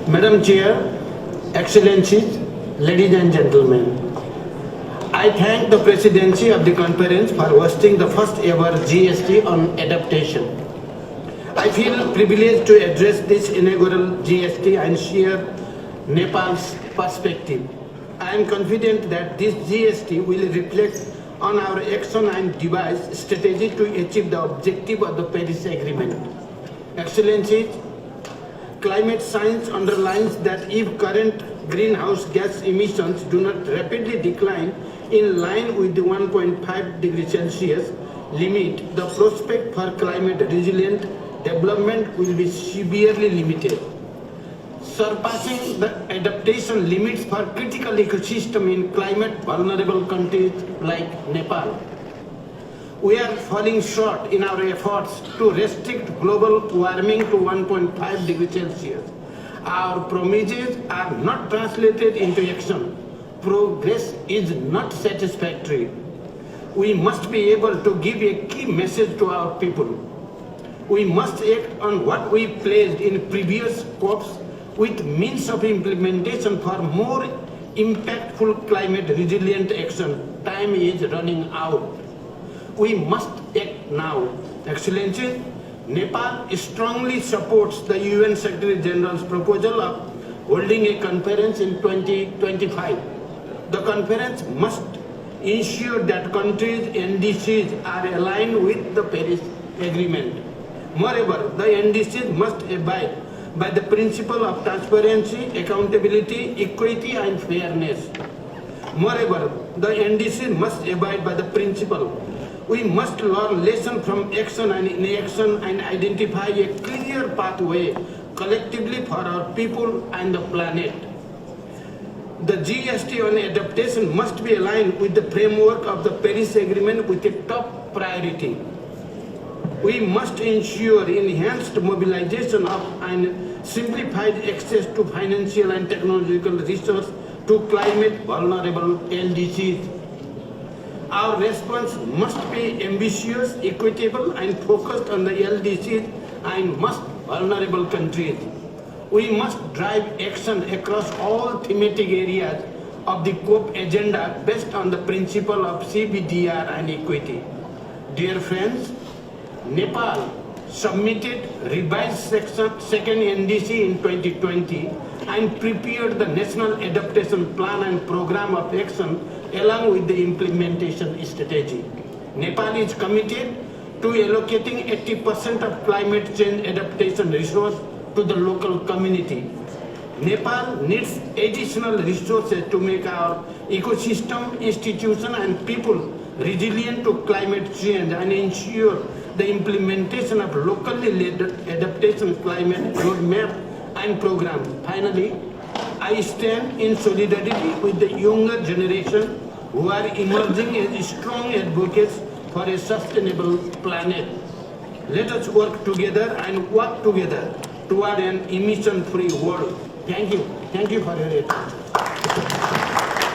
Madam Chair, Excellencies, ladies and gentlemen, I thank the Presidency of the conference for hosting the first ever GST on adaptation. I feel privileged to address this inaugural GST and share Nepal's perspective. I am confident that this GST will reflect on our action and devise strategy to achieve the objective of the Paris Agreement. Excellencies, climate science underlines that if current greenhouse gas emissions do not rapidly decline in line with the 1.5 degrees Celsius limit, the prospect for climate resilient development will be severely limited. Surpassing the adaptation limits for critical ecosystem in climate vulnerable countries like Nepal. We are falling short in our efforts to restrict global warming to 1.5 degrees Celsius. Our promises are not translated into action. Progress is not satisfactory. We must be able to give a key message to our people. We must act on what we pledged in previous COPs with means of implementation for more impactful climate resilient action. Time is running out. We must act now. Excellencies, Nepal strongly supports the UN Secretary General's proposal of holding a conference in 2025. The conference must ensure that countries' NDCs are aligned with the Paris Agreement. Moreover, the NDCs must abide by the principle of transparency, accountability, equity and fairness. Moreover, the NDCs must abide by the principle. We must learn lessons from action and inaction and identify a clear pathway collectively for our people and the planet. The GST on adaptation must be aligned with the framework of the Paris Agreement with a top priority. We must ensure enhanced mobilization of and simplified access to financial and technological resources to climate vulnerable LDCs. Our response must be ambitious, equitable and focused on the LDCs and most vulnerable countries. We must drive action across all thematic areas of the COP agenda based on the principle of CBDR and equity. Dear friends, Nepal submitted revised second NDC in 2020 and prepared the National Adaptation Plan and Program of Action along with the implementation strategy. Nepal is committed to allocating 80% of climate change adaptation resource to the local community. Nepal needs additional resources to make our ecosystem, institution and people resilient to climate change and ensure the implementation of locally led adaptation climate roadmap and program. Finally, I stand in solidarity with the younger generation who are emerging as strong advocates for a sustainable planet. Let us work together and work together toward an emission-free world. Thank you. Thank you for your attention.